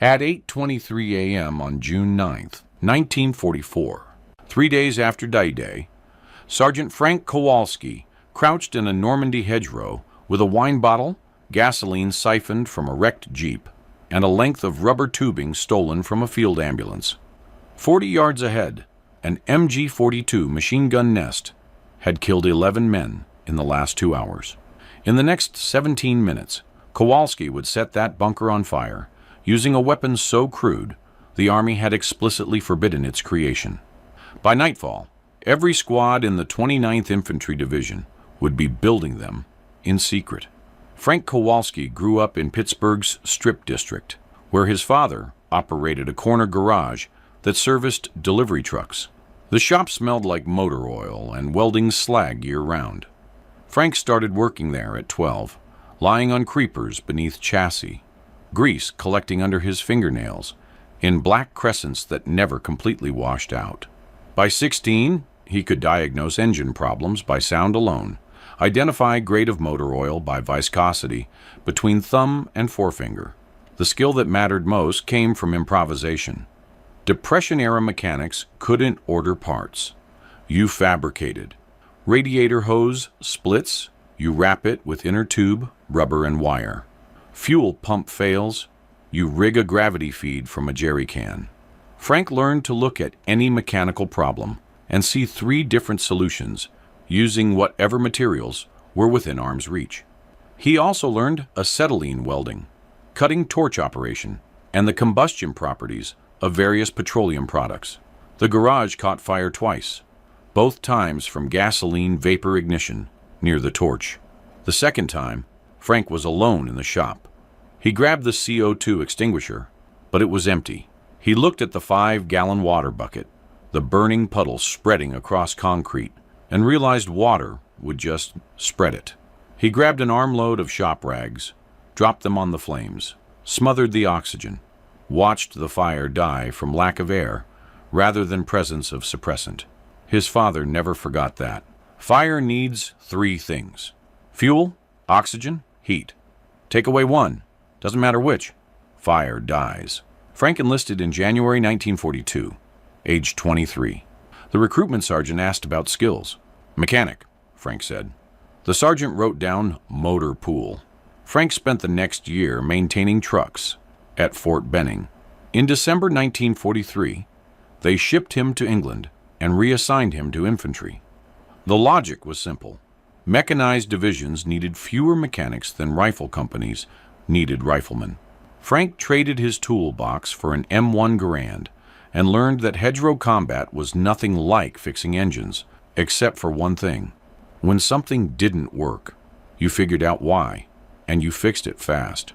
At 8:23 a.m. on June 9, 1944, 3 days after D-Day, Sergeant Frank Kowalski crouched in a Normandy hedgerow with a wine bottle, gasoline siphoned from a wrecked Jeep, and a length of rubber tubing stolen from a field ambulance. 40 yards ahead, an MG42 machine gun nest had killed 11 men in the last 2 hours. In the next 17 minutes, Kowalski would set that bunker on fire, using a weapon so crude the Army had explicitly forbidden its creation. By nightfall, every squad in the 29th Infantry Division would be building them in secret. Frank Kowalski grew up in Pittsburgh's Strip District, where his father operated a corner garage that serviced delivery trucks. The shop smelled like motor oil and welding slag year-round. Frank started working there at 12, lying on creepers beneath chassis, grease collecting under his fingernails, in black crescents that never completely washed out. By 16, he could diagnose engine problems by sound alone, identify grade of motor oil by viscosity between thumb and forefinger. The skill that mattered most came from improvisation. Depression-era mechanics couldn't order parts. You fabricated. Radiator hose splits, you wrap it with inner tube, rubber, and wire. Fuel pump fails, you rig a gravity feed from a jerry can. Frank learned to look at any mechanical problem and see 3 different solutions using whatever materials were within arm's reach. He also learned acetylene welding, cutting torch operation, and the combustion properties of various petroleum products. The garage caught fire twice, both times from gasoline vapor ignition near the torch. The second time, Frank was alone in the shop. He grabbed the CO2 extinguisher, but it was empty. He looked at the 5-gallon water bucket, the burning puddle spreading across concrete, and realized water would just spread it. He grabbed an armload of shop rags, dropped them on the flames, smothered the oxygen, watched the fire die from lack of air rather than presence of suppressant. His father never forgot that. Fire needs 3 things: fuel, oxygen, heat. Take away one, doesn't matter which, fire dies. Frank enlisted in January 1942, age 23. The recruitment sergeant asked about skills. Mechanic, Frank said. The sergeant wrote down motor pool. Frank spent the next year maintaining trucks at Fort Benning. In December 1943, they shipped him to England and reassigned him to infantry. The logic was simple. Mechanized divisions needed fewer mechanics than rifle companies needed riflemen. Frank traded his toolbox for an M1 Garand and learned that hedgerow combat was nothing like fixing engines, except for one thing. When something didn't work, you figured out why, and you fixed it fast.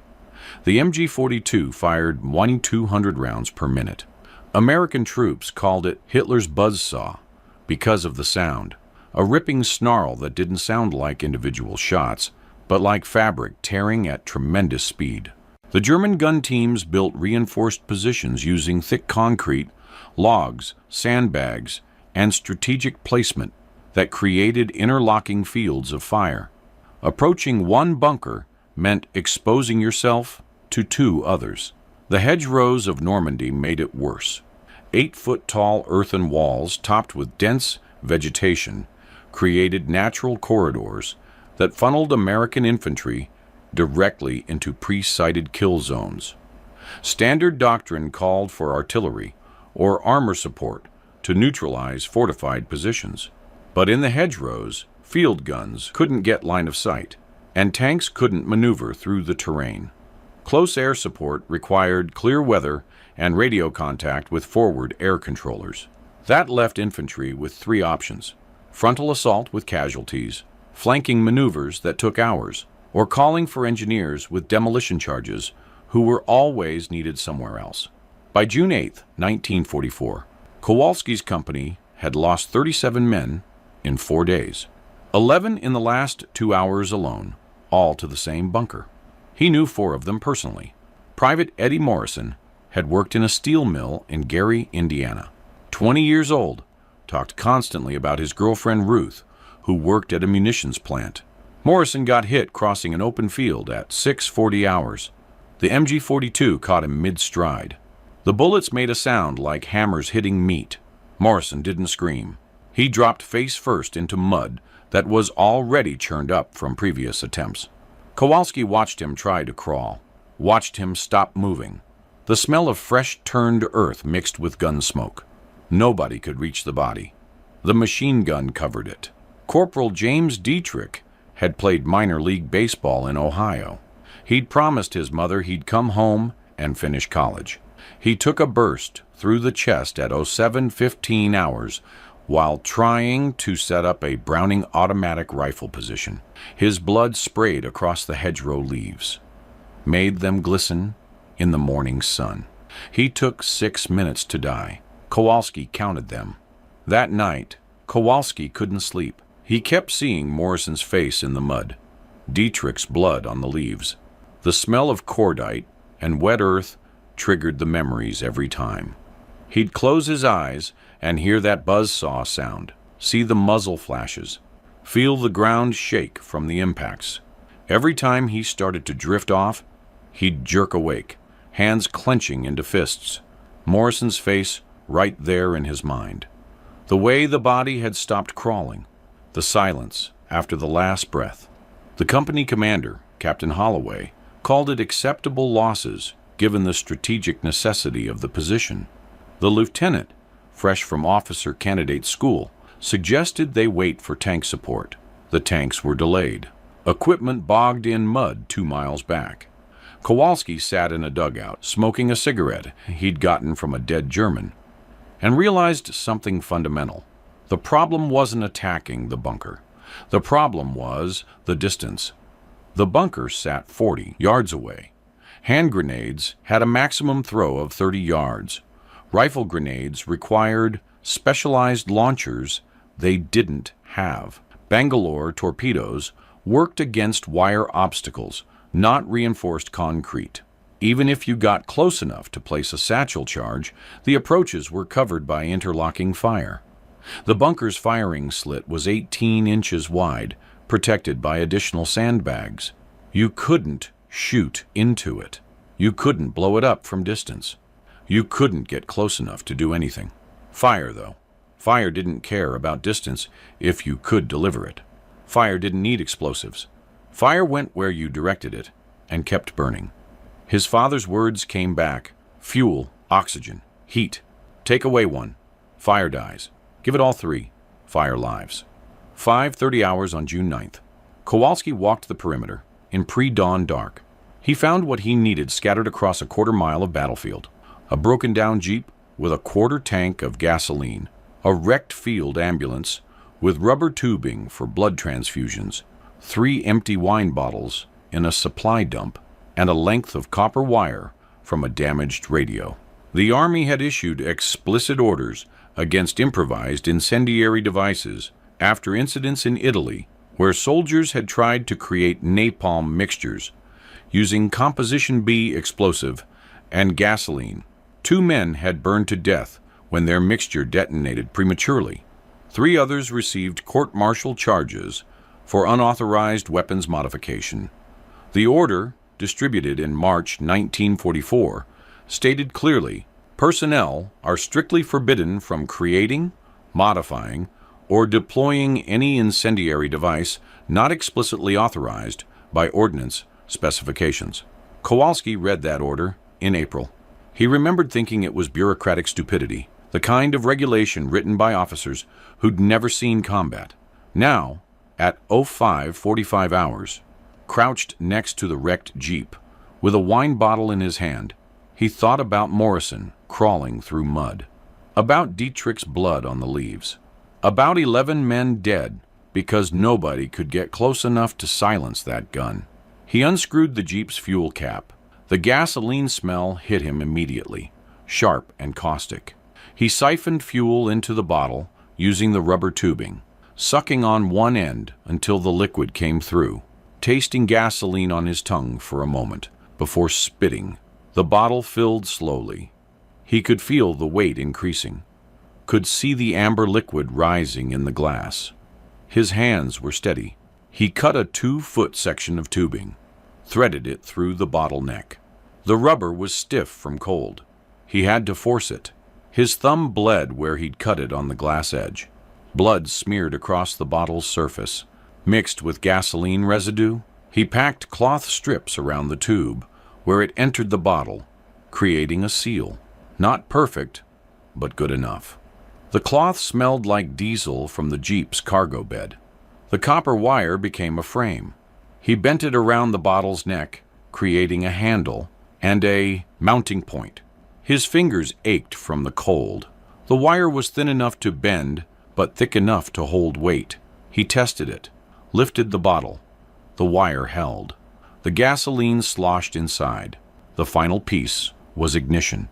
The MG42 fired 200 rounds per minute. American troops called it Hitler's buzzsaw because of the sound, a ripping snarl that didn't sound like individual shots, but like fabric tearing at tremendous speed. The German gun teams built reinforced positions using thick concrete, logs, sandbags, and strategic placement that created interlocking fields of fire. Approaching one bunker meant exposing yourself to 2 others. The hedgerows of Normandy made it worse. 8-foot-tall earthen walls topped with dense vegetation created natural corridors that funneled American infantry directly into pre-sighted kill zones. Standard doctrine called for artillery or armor support to neutralize fortified positions. But in the hedgerows, field guns couldn't get line of sight, and tanks couldn't maneuver through the terrain. Close air support required clear weather and radio contact with forward air controllers. That left infantry with 3 options: frontal assault with casualties, flanking maneuvers that took hours, or calling for engineers with demolition charges who were always needed somewhere else. By June 8, 1944, Kowalski's company had lost 37 men in 4 days. 11 in the last 2 hours alone, all to the same bunker. He knew 4 of them personally. Private Eddie Morrison had worked in a steel mill in Gary, Indiana. 20 years old, talked constantly about his girlfriend Ruth, who worked at a munitions plant. Morrison got hit crossing an open field at 6:40 hours. The MG42 caught him mid-stride. The bullets made a sound like hammers hitting meat. Morrison didn't scream. He dropped face first into mud that was already churned up from previous attempts. Kowalski watched him try to crawl, watched him stop moving. The smell of fresh turned earth mixed with gun smoke. Nobody could reach the body. The machine gun covered it. Corporal James Dietrich had played minor league baseball in Ohio. He'd promised his mother he'd come home and finish college. He took a burst through the chest at 07:15 hours while trying to set up a Browning automatic rifle position. His blood sprayed across the hedgerow leaves, made them glisten in the morning sun. He took 6 minutes to die. Kowalski counted them. That night, Kowalski couldn't sleep. He kept seeing Morrison's face in the mud, Dietrich's blood on the leaves. The smell of cordite and wet earth triggered the memories every time. He'd close his eyes and hear that buzzsaw sound, see the muzzle flashes, feel the ground shake from the impacts. Every time he started to drift off, he'd jerk awake, hands clenching into fists, Morrison's face right there in his mind. The way the body had stopped crawling, the silence after the last breath. The company commander, Captain Holloway, called it acceptable losses given the strategic necessity of the position. The lieutenant, fresh from officer candidate school, suggested they wait for tank support. The tanks were delayed. Equipment bogged in mud 2 miles back. Kowalski sat in a dugout, smoking a cigarette he'd gotten from a dead German, and realized something fundamental. The problem wasn't attacking the bunker. The problem was the distance. The bunker sat 40 yards away. Hand grenades had a maximum throw of 30 yards. Rifle grenades required specialized launchers they didn't have. Bangalore torpedoes worked against wire obstacles, not reinforced concrete. Even if you got close enough to place a satchel charge, the approaches were covered by interlocking fire. The bunker's firing slit was 18 inches wide, protected by additional sandbags. You couldn't shoot into it. You couldn't blow it up from distance. You couldn't get close enough to do anything. Fire, though. Fire didn't care about distance if you could deliver it. Fire didn't need explosives. Fire went where you directed it and kept burning. His father's words came back. Fuel, oxygen, heat. Take away one. Fire dies. Give it all 3. Fire lives. 5:30 hours on June 9th. Kowalski walked the perimeter in pre-dawn dark. He found what he needed scattered across a quarter mile of battlefield. A broken-down Jeep with a quarter tank of gasoline. A wrecked field ambulance with rubber tubing for blood transfusions. 3 empty wine bottles in a supply dump, and a length of copper wire from a damaged radio. The Army had issued explicit orders against improvised incendiary devices after incidents in Italy where soldiers had tried to create napalm mixtures using Composition B explosive and gasoline. 2 men had burned to death when their mixture detonated prematurely. 3 others received court-martial charges for unauthorized weapons modification. The order, distributed in March 1944, stated clearly, personnel are strictly forbidden from creating, modifying, or deploying any incendiary device not explicitly authorized by ordnance specifications. Kowalski read that order in April. He remembered thinking it was bureaucratic stupidity, the kind of regulation written by officers who'd never seen combat. Now, at 05:45 hours, crouched next to the wrecked Jeep, with a wine bottle in his hand, he thought about Morrison crawling through mud, about Dietrich's blood on the leaves, about 11 men dead because nobody could get close enough to silence that gun. He unscrewed the Jeep's fuel cap. The gasoline smell hit him immediately, sharp and caustic. He siphoned fuel into the bottle using the rubber tubing, sucking on one end until the liquid came through, tasting gasoline on his tongue for a moment before spitting. The bottle filled slowly. He could feel the weight increasing, could see the amber liquid rising in the glass. His hands were steady. He cut a 2-foot section of tubing, threaded it through the bottle neck, The rubber was stiff from cold. He had to force it. His thumb bled where he'd cut it on the glass edge. Blood smeared across the bottle's surface. Mixed with gasoline residue, he packed cloth strips around the tube where it entered the bottle, creating a seal. Not perfect, but good enough. The cloth smelled like diesel from the Jeep's cargo bed. The copper wire became a frame. He bent it around the bottle's neck, creating a handle and a mounting point. His fingers ached from the cold. The wire was thin enough to bend, but thick enough to hold weight. He tested it, lifted the bottle. The wire held. The gasoline sloshed inside. The final piece was ignition.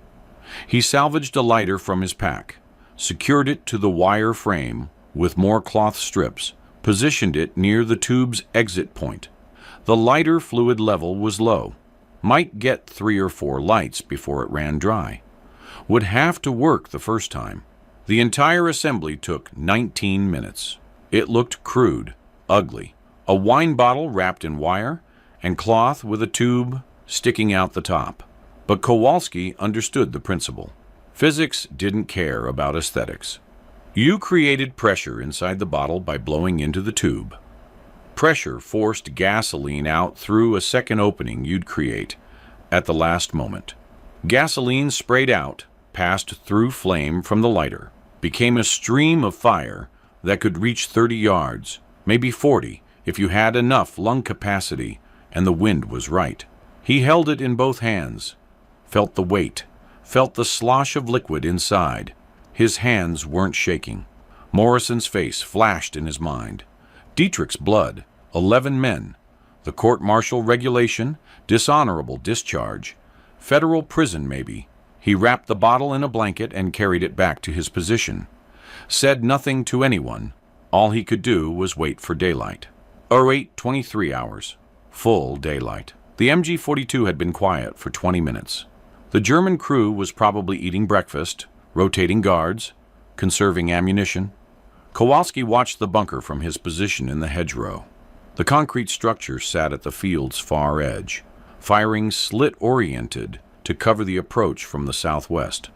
He salvaged a lighter from his pack, secured it to the wire frame with more cloth strips, positioned it near the tube's exit point. The lighter fluid level was low. Might get 3 or 4 lights before it ran dry. Would have to work the first time. The entire assembly took 19 minutes. It looked crude, ugly. A wine bottle wrapped in wire and cloth with a tube sticking out the top. But Kowalski understood the principle. Physics didn't care about aesthetics. You created pressure inside the bottle by blowing into the tube. Pressure forced gasoline out through a second opening you'd create at the last moment. Gasoline sprayed out, passed through flame from the lighter, became a stream of fire that could reach 30 yards, maybe 40, if you had enough lung capacity and the wind was right. He held it in both hands, felt the weight, felt the slosh of liquid inside. His hands weren't shaking. Morrison's face flashed in his mind. Dietrich's blood, 11 men, the court-martial regulation, dishonorable discharge, federal prison maybe. He wrapped the bottle in a blanket and carried it back to his position. Said nothing to anyone. All he could do was wait for daylight. 23 hours. Full daylight. The MG42 had been quiet for 20 minutes. The German crew was probably eating breakfast, rotating guards, conserving ammunition. Kowalski watched the bunker from his position in the hedgerow. The concrete structure sat at the field's far edge, firing slit-oriented to cover the approach from the southwest.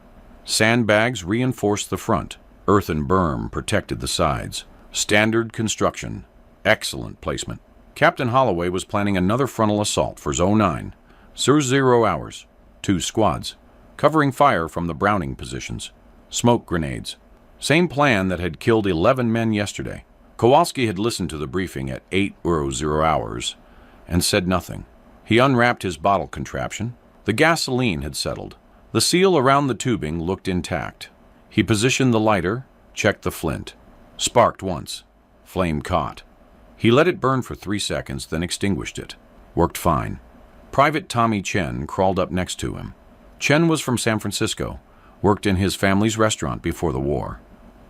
Sandbags reinforced the front. Earthen berm protected the sides. Standard construction. Excellent placement. Captain Holloway was planning another frontal assault for Zone 9. 0 hours. 2 squads. Covering fire from the Browning positions. Smoke grenades. Same plan that had killed 11 men yesterday. Kowalski had listened to the briefing at 0 hours and said nothing. He unwrapped his bottle contraption. The gasoline had settled. The seal around the tubing looked intact. He positioned the lighter, checked the flint. Sparked once. Flame caught. He let it burn for 3 seconds, then extinguished it. Worked fine. Private Tommy Chen crawled up next to him. Chen was from San Francisco, worked in his family's restaurant before the war.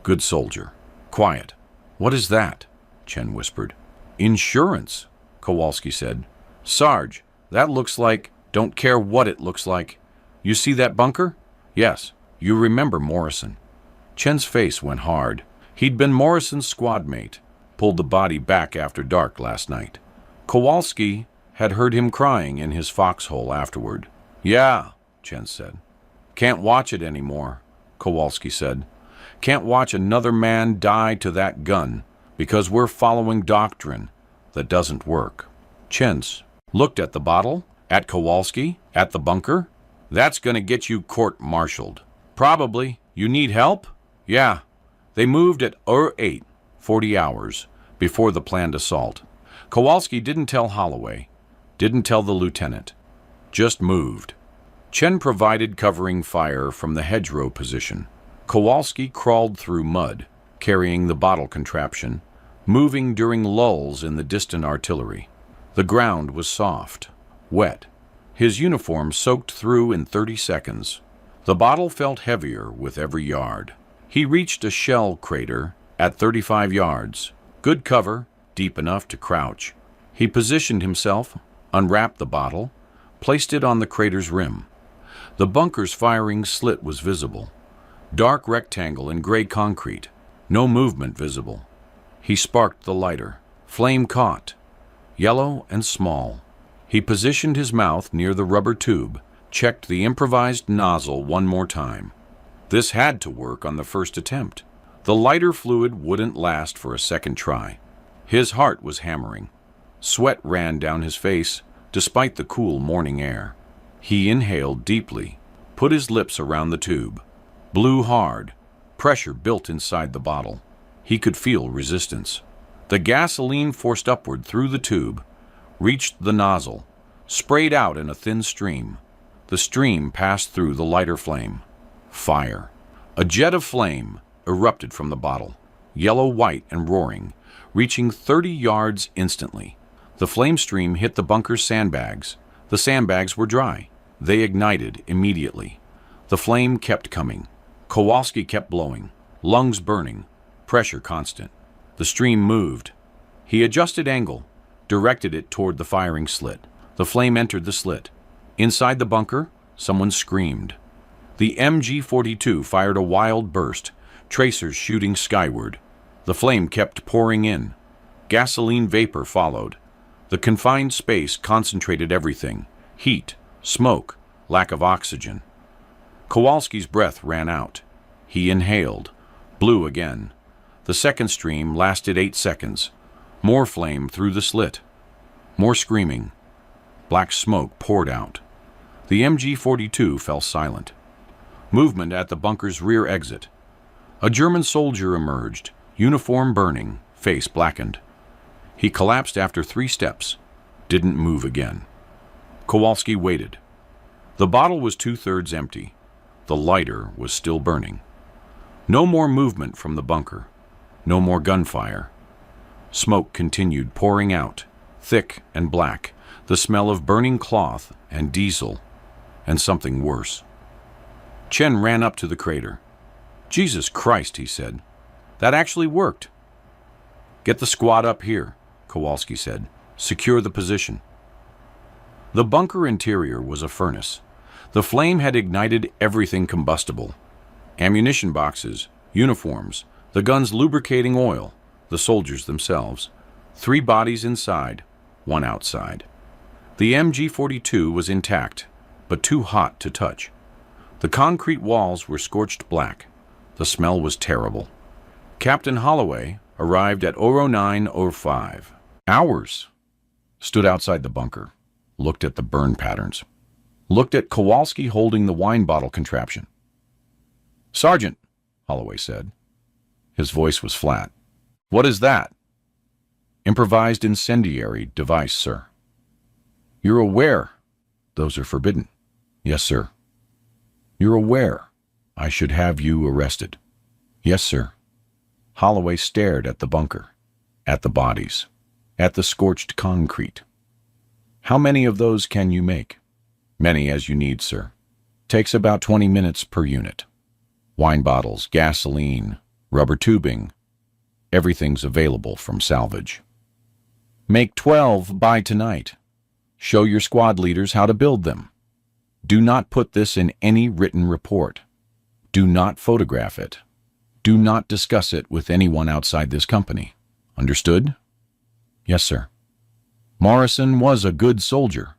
Good soldier. Quiet. What is that? Chen whispered. Insurance, Kowalski said. Sarge, that looks like, don't care what it looks like. You see that bunker? Yes. You remember Morrison. Chen's face went hard. He'd been Morrison's squad mate, pulled the body back after dark last night. Kowalski had heard him crying in his foxhole afterward. Yeah, Chen said. Can't watch it anymore, Kowalski said. Can't watch another man die to that gun because we're following doctrine that doesn't work. Chens looked at the bottle, at Kowalski, at the bunker. That's gonna get you court-martialed. Probably. You need help? Yeah. They moved at 8, 40 hours, before the planned assault. Kowalski didn't tell Holloway, didn't tell the lieutenant, just moved. Chen provided covering fire from the hedgerow position. Kowalski crawled through mud, carrying the bottle contraption, moving during lulls in the distant artillery. The ground was soft, wet. His uniform soaked through in 30 seconds. The bottle felt heavier with every yard. He reached a shell crater at 35 yards. Good cover, deep enough to crouch. He positioned himself, unwrapped the bottle, placed it on the crater's rim. The bunker's firing slit was visible. Dark rectangle in gray concrete. No movement visible. He sparked the lighter. Flame caught. Yellow and small. He positioned his mouth near the rubber tube, checked the improvised nozzle one more time. This had to work on the first attempt. The lighter fluid wouldn't last for a second try. His heart was hammering. Sweat ran down his face, despite the cool morning air. He inhaled deeply, put his lips around the tube, blew hard. Pressure built inside the bottle. He could feel resistance. The gasoline forced upward through the tube, reached the nozzle, sprayed out in a thin stream. The stream passed through the lighter flame. Fire. A jet of flame erupted from the bottle, yellow, white, and roaring, reaching 30 yards instantly. The flame stream hit the bunker's sandbags. The sandbags were dry. They ignited immediately. The flame kept coming. Kowalski kept blowing, lungs burning, pressure constant. The stream moved. He adjusted angle, directed it toward the firing slit. The flame entered the slit. Inside the bunker, someone screamed. The MG42 fired a wild burst, tracers shooting skyward. The flame kept pouring in. Gasoline vapor followed. The confined space concentrated everything: heat, smoke, lack of oxygen. Kowalski's breath ran out. He inhaled, blew again. The second stream lasted 8 seconds. More flame through the slit. More screaming. Black smoke poured out. The MG42 fell silent. Movement at the bunker's rear exit. A German soldier emerged, uniform burning, face blackened. He collapsed after 3 steps, didn't move again. Kowalski waited. The bottle was 2/3 empty. The lighter was still burning. No more movement from the bunker. No more gunfire. Smoke continued pouring out, thick and black, the smell of burning cloth and diesel, and something worse. Chen ran up to the crater. "Jesus Christ," he said. "That actually worked." "Get the squad up here," Kowalski said. "Secure the position." The bunker interior was a furnace. The flame had ignited everything combustible. Ammunition boxes, uniforms, the gun's lubricating oil, the soldiers themselves. 3 bodies inside, 1 outside. The MG42 was intact, but too hot to touch. The concrete walls were scorched black. The smell was terrible. Captain Holloway arrived at 09:05. Hours. Stood outside the bunker, looked at the burn patterns. Looked at Kowalski holding the wine bottle contraption. "Sergeant," Holloway said. His voice was flat. "What is that?" "Improvised incendiary device, sir." "You're aware those are forbidden?" "Yes, sir." "You're aware I should have you arrested?" "Yes, sir." Holloway stared at the bunker, at the bodies, at the scorched concrete. "How many of those can you make?" "Many as you need, sir. Takes about 20 minutes per unit. Wine bottles, gasoline, rubber tubing. Everything's available from salvage." "Make 12 by tonight. Show your squad leaders how to build them. Do not put this in any written report. Do not photograph it. Do not discuss it with anyone outside this company. Understood?" "Yes, sir." "Morrison was a good soldier,"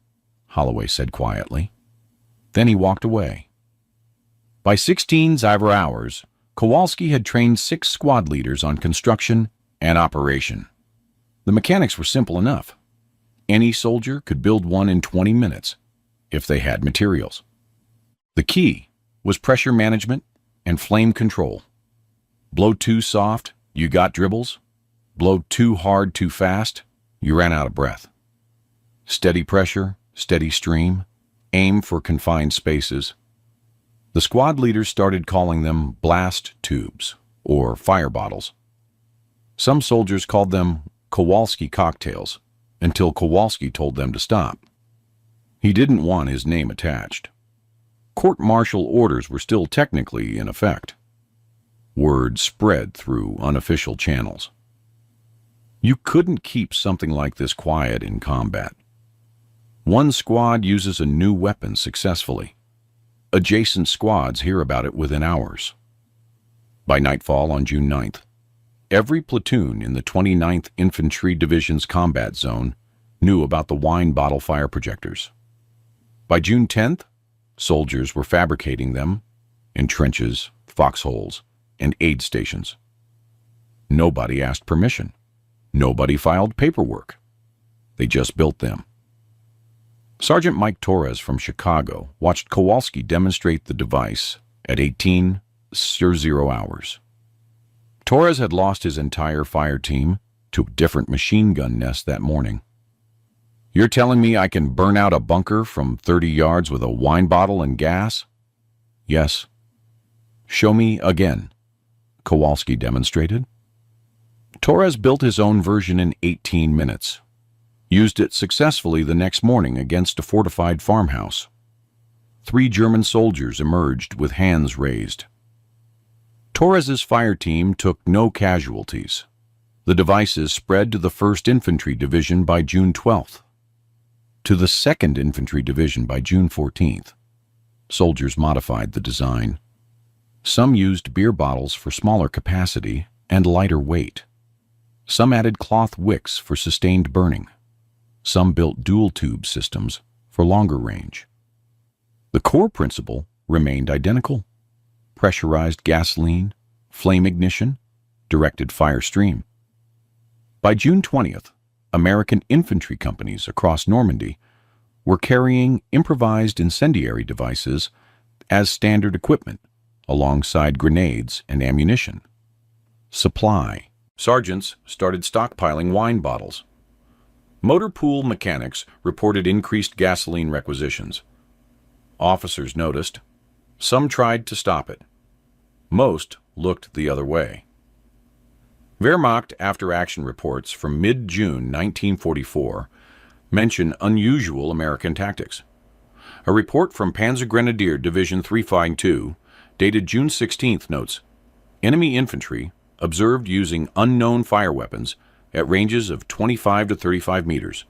Holloway said quietly. Then he walked away. By 16 hours, Kowalski had trained 6 squad leaders on construction and operation. The mechanics were simple enough. Any soldier could build one in 20 minutes, if they had materials. The key was pressure management and flame control. Blow too soft, you got dribbles. Blow too hard too fast, you ran out of breath. Steady pressure, steady stream, aim for confined spaces. The squad leaders started calling them blast tubes, or fire bottles. Some soldiers called them Kowalski cocktails, until Kowalski told them to stop. He didn't want his name attached. Court-martial orders were still technically in effect. Word spread through unofficial channels. You couldn't keep something like this quiet in combat. One squad uses a new weapon successfully. Adjacent squads hear about it within hours. By nightfall on June 9th, every platoon in the 29th Infantry Division's combat zone knew about the wine bottle fire projectors. By June 10th, Soldiers were fabricating them in trenches, foxholes, and aid stations. Nobody asked permission. Nobody filed paperwork. They just built them. Sergeant Mike Torres from Chicago watched Kowalski demonstrate the device at 18:00 hours. Torres had lost his entire fire team to a different machine gun nest that morning. "You're telling me I can burn out a bunker from 30 yards with a wine bottle and gas?" "Yes." "Show me again," Kowalski demonstrated. Torres built his own version in 18 minutes. Used it successfully the next morning against a fortified farmhouse. 3 German soldiers emerged with hands raised. Torres's fire team took no casualties. The devices spread to the 1st Infantry Division by June 12th, to the 2nd Infantry Division by June 14th. Soldiers modified the design. Some used beer bottles for smaller capacity and lighter weight. Some added cloth wicks for sustained burning. Some built dual-tube systems for longer range. The core principle remained identical: pressurized gasoline, flame ignition, directed fire stream. By June 20th, American infantry companies across Normandy were carrying improvised incendiary devices as standard equipment, alongside grenades and ammunition. Supply. Sergeants started stockpiling wine bottles. Motor pool mechanics reported increased gasoline requisitions. Officers noticed. Some tried to stop it. Most looked the other way. Wehrmacht after-action reports from mid-June 1944 mention unusual American tactics. A report from Panzer Grenadier Division 352, dated June 16th, notes, enemy infantry observed using unknown fire weapons at ranges of 25 to 35 meters,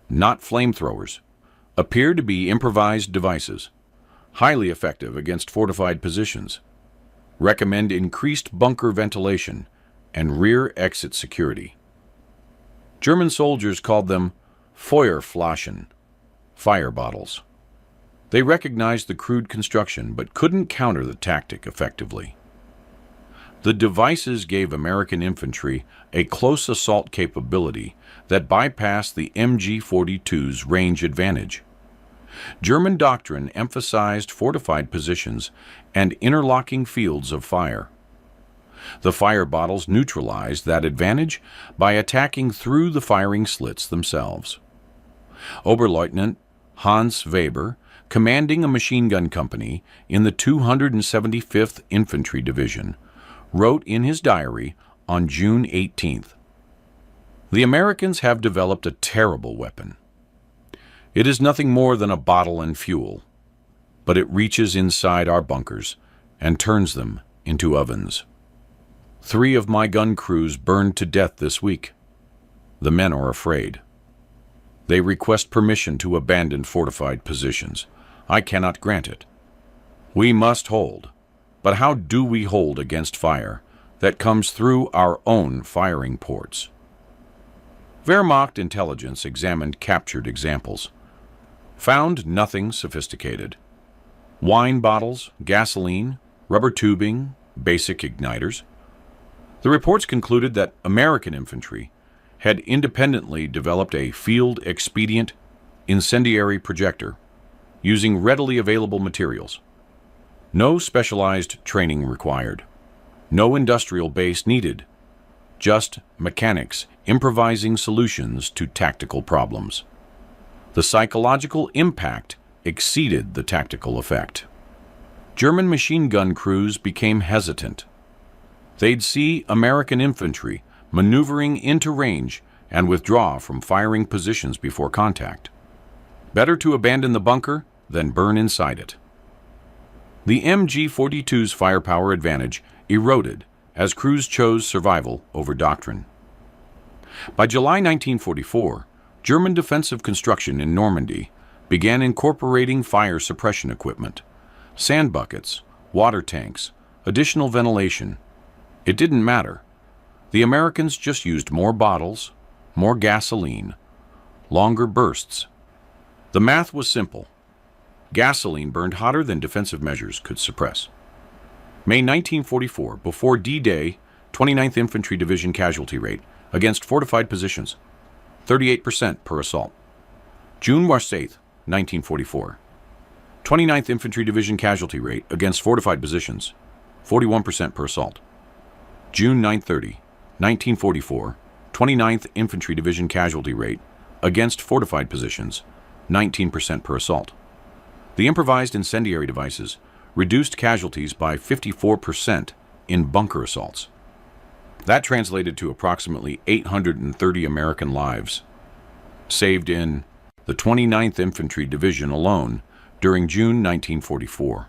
not flamethrowers, appear to be improvised devices, highly effective against fortified positions. Recommend increased bunker ventilation and rear exit security. German soldiers called them Feuerflaschen, fire bottles. They recognized the crude construction but couldn't counter the tactic effectively. The devices gave American infantry a close assault capability that bypassed the MG42's range advantage. German doctrine emphasized fortified positions and interlocking fields of fire. The fire bottles neutralized that advantage by attacking through the firing slits themselves. Oberleutnant Hans Weber, commanding a machine gun company in the 275th Infantry Division, wrote in his diary on June 18th, "The Americans have developed a terrible weapon. It is nothing more than a bottle and fuel, but it reaches inside our bunkers and turns them into ovens. 3 of my gun crews burned to death this week. The men are afraid. They request permission to abandon fortified positions. I cannot grant it. We must hold. But how do we hold against fire that comes through our own firing ports?" Wehrmacht intelligence examined captured examples. Found nothing sophisticated. Wine bottles, gasoline, rubber tubing, basic igniters. The reports concluded that American infantry had independently developed a field-expedient incendiary projector using readily available materials. No specialized training required. No industrial base needed. Just mechanics improvising solutions to tactical problems. The psychological impact exceeded the tactical effect. German machine gun crews became hesitant. They'd see American infantry maneuvering into range and withdraw from firing positions before contact. Better to abandon the bunker than burn inside it. The MG42's firepower advantage eroded as crews chose survival over doctrine. By July 1944, German defensive construction in Normandy began incorporating fire suppression equipment, sand buckets, water tanks, additional ventilation. It didn't matter. The Americans just used more bottles, more gasoline, longer bursts. The math was simple. Gasoline burned hotter than defensive measures could suppress. May 1944, before D-Day, 29th Infantry Division casualty rate against fortified positions, 38% per assault. June 8th, 1944. 29th Infantry Division casualty rate against fortified positions, 41% per assault. June 9/30, 1944. 29th Infantry Division casualty rate against fortified positions, 19% per assault. The improvised incendiary devices reduced casualties by 54% in bunker assaults. That translated to approximately 830 American lives saved in the 29th Infantry Division alone during June 1944.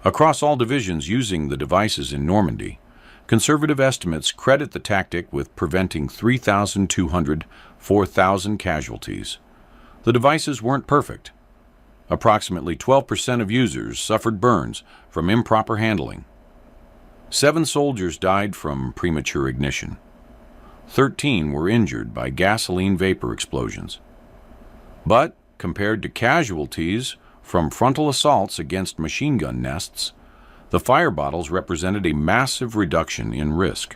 Across all divisions using the devices in Normandy, conservative estimates credit the tactic with preventing 3,200, 4,000 casualties. The devices weren't perfect. Approximately 12% of users suffered burns from improper handling. 7 soldiers died from premature ignition. 13 were injured by gasoline vapor explosions. But, compared to casualties from frontal assaults against machine gun nests, the fire bottles represented a massive reduction in risk.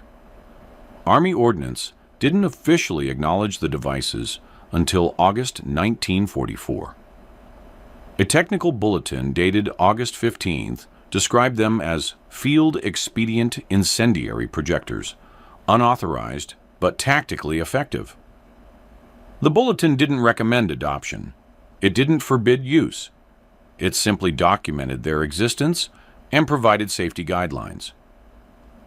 Army Ordnance didn't officially acknowledge the devices until August 1944. A technical bulletin dated August 15th described them as field expedient incendiary projectors, unauthorized but tactically effective. The bulletin didn't recommend adoption. It didn't forbid use. It simply documented their existence and provided safety guidelines.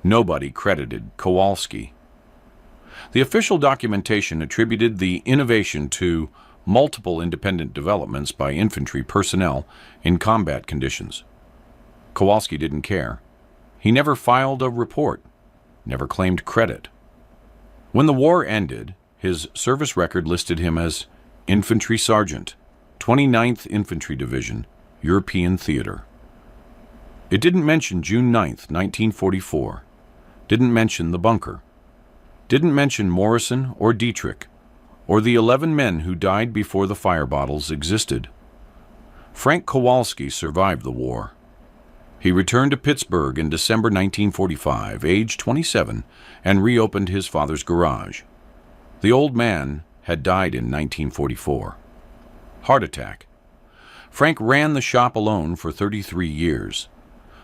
Nobody credited Kowalski. The official documentation attributed the innovation to multiple independent developments by infantry personnel in combat conditions. Kowalski didn't care. He never filed a report, never claimed credit. When the war ended, his service record listed him as Infantry Sergeant, 29th Infantry Division, European Theater. It didn't mention June 9th, 1944, didn't mention the bunker, didn't mention Morrison or Dietrich, or the 11 men who died before the fire bottles existed. Frank Kowalski survived the war. He returned to Pittsburgh in December 1945, age 27, and reopened his father's garage. The old man had died in 1944. Heart attack. Frank ran the shop alone for 33 years.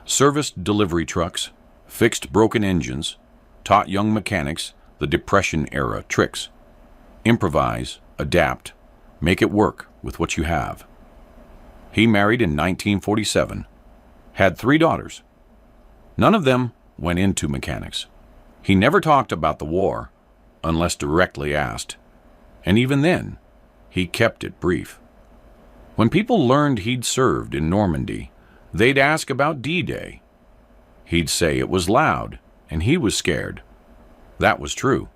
Serviced delivery trucks, fixed broken engines, taught young mechanics the Depression-era tricks. Improvise, adapt, make it work with what you have. He married in 1947, had 3 daughters. None of them went into mechanics. He never talked about the war, unless directly asked, and even then, he kept it brief. When people learned he'd served in Normandy, they'd ask about D-Day. He'd say it was loud, and he was scared. That was true.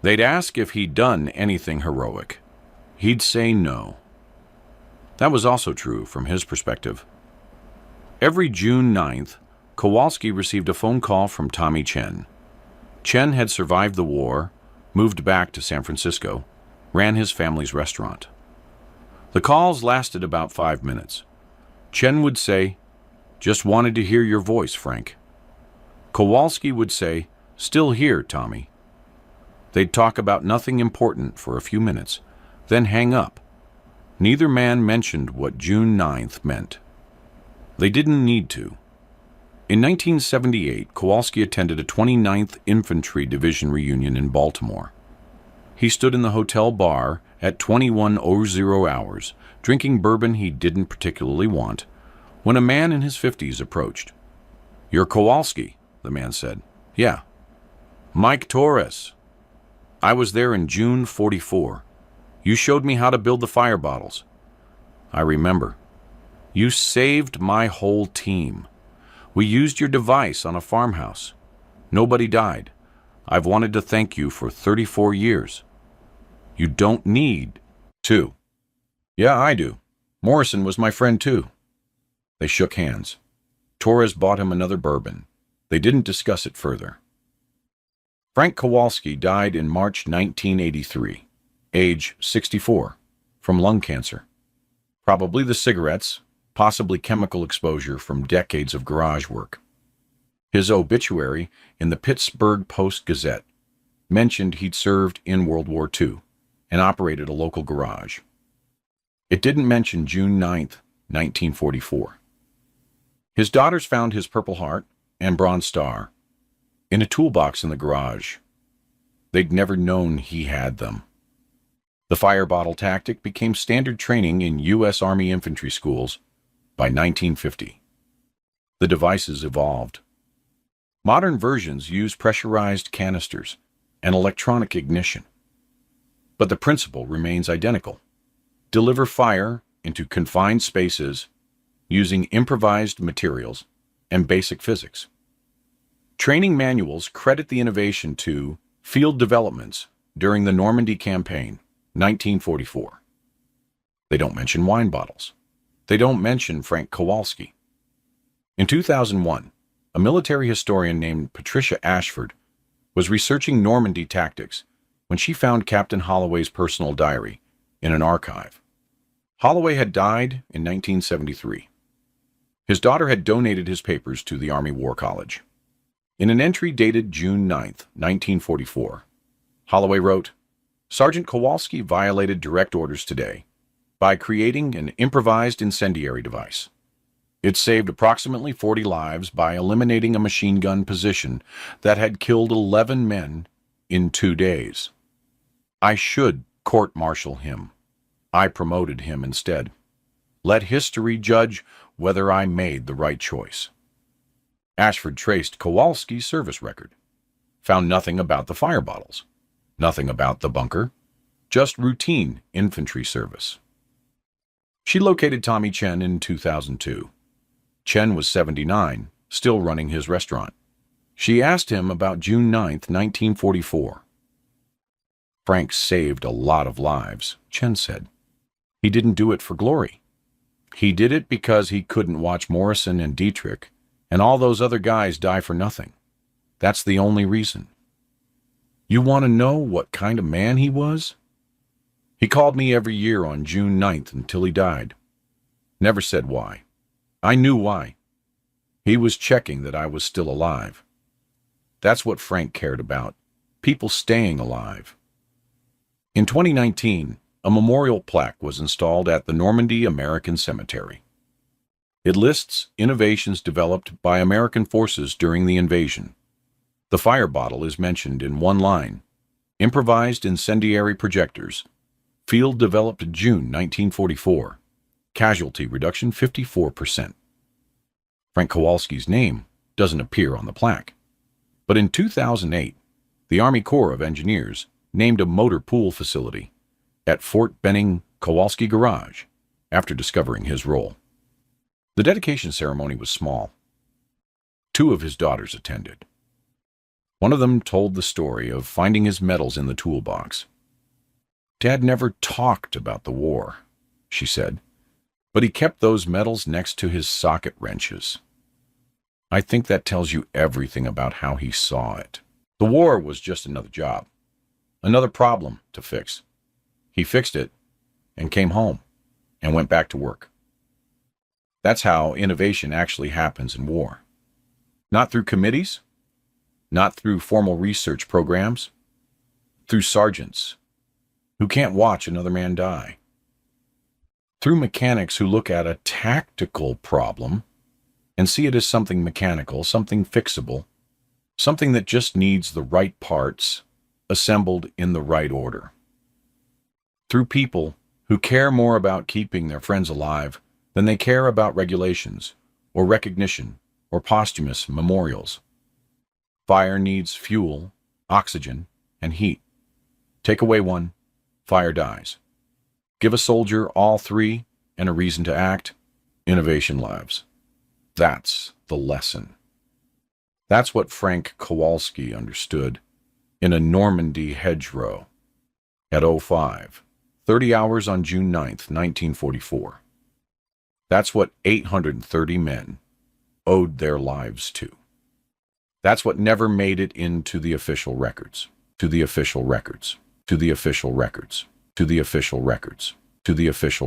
They'd ask if he'd done anything heroic. He'd say no. That was also true from his perspective. Every June 9th, Kowalski received a phone call from Tommy Chen. Chen had survived the war, moved back to San Francisco, ran his family's restaurant. The calls lasted about 5 minutes. Chen would say, "Just wanted to hear your voice, Frank." Kowalski would say, "Still here, Tommy." They'd talk about nothing important for a few minutes, then hang up. Neither man mentioned what June 9th meant. They didn't need to. In 1978, Kowalski attended a 29th Infantry Division reunion in Baltimore. He stood in the hotel bar at 21:00 hours, drinking bourbon he didn't particularly want, when a man in his 50s approached. "You're Kowalski," the man said. "Yeah." "Mike Torres. I was there in June 44. You showed me how to build the fire bottles." "I remember. You saved my whole team. We used your device on a farmhouse. Nobody died. I've wanted to thank you for 34 years. You don't need to." "Yeah, I do. Morrison was my friend too." They shook hands. Torres bought him another bourbon. They didn't discuss it further. Frank Kowalski died in March 1983, age 64, from lung cancer. Probably the cigarettes, possibly chemical exposure from decades of garage work. His obituary in the Pittsburgh Post-Gazette mentioned he'd served in World War II and operated a local garage. It didn't mention June 9th, 1944. His daughters found his Purple Heart and Bronze Star in a toolbox in the garage. They'd never known he had them. The fire bottle tactic became standard training in U.S. Army infantry schools by 1950. The devices evolved. Modern versions use pressurized canisters and electronic ignition. But the principle remains identical. Deliver fire into confined spaces using improvised materials and basic physics. Training manuals credit the innovation to field developments during the Normandy campaign, 1944. They don't mention wine bottles. They don't mention Frank Kowalski. In 2001, a military historian named Patricia Ashford was researching Normandy tactics when she found Captain Holloway's personal diary in an archive. Holloway had died in 1973. His daughter had donated his papers to the Army War College. In an entry dated June 9, 1944, Holloway wrote, "Sergeant Kowalski violated direct orders today by creating an improvised incendiary device. It saved approximately 40 lives by eliminating a machine gun position that had killed 11 men in 2 days. I should court-martial him. I promoted him instead. Let history judge whether I made the right choice." Ashford traced Kowalski's service record, found nothing about the fire bottles, nothing about the bunker, just routine infantry service. She located Tommy Chen in 2002. Chen was 79, still running his restaurant. She asked him about June 9, 1944. "Frank saved a lot of lives," Chen said. "He didn't do it for glory. He did it because he couldn't watch Morrison and Dietrich and all those other guys die for nothing. That's the only reason. You want to know what kind of man he was? He called me every year on June 9th until he died. Never said why. I knew why. He was checking that I was still alive. That's what Frank cared about, people staying alive." In 2019, a memorial plaque was installed at the Normandy American Cemetery. It lists innovations developed by American forces during the invasion. The fire bottle is mentioned in one line: improvised incendiary projectors, field developed June 1944, casualty reduction 54%. Frank Kowalski's name doesn't appear on the plaque. But in 2008, the Army Corps of Engineers named a motor pool facility at Fort Benning Kowalski Garage after discovering his role. The dedication ceremony was small. 2 of his daughters attended. One of them told the story of finding his medals in the toolbox. "Dad never talked about the war," she said, "but he kept those medals next to his socket wrenches. I think that tells you everything about how he saw it. The war was just another job, another problem to fix. He fixed it and came home and went back to work." That's how innovation actually happens in war. Not through committees, not through formal research programs, through sergeants who can't watch another man die. Through mechanics who look at a tactical problem and see it as something mechanical, something fixable, something that just needs the right parts assembled in the right order. Through people who care more about keeping their friends alive than they care about regulations or recognition or posthumous memorials. Fire needs fuel, oxygen, and heat. Take away one, fire dies. Give a soldier all 3 and a reason to act, innovation lives. That's the lesson. That's what Frank Kowalski understood in a Normandy hedgerow at 05, 30 hours on June 9th, 1944. That's what 830 men owed their lives to. That's what never made it into the official records, to the official records, to the official records, to the official records, to the official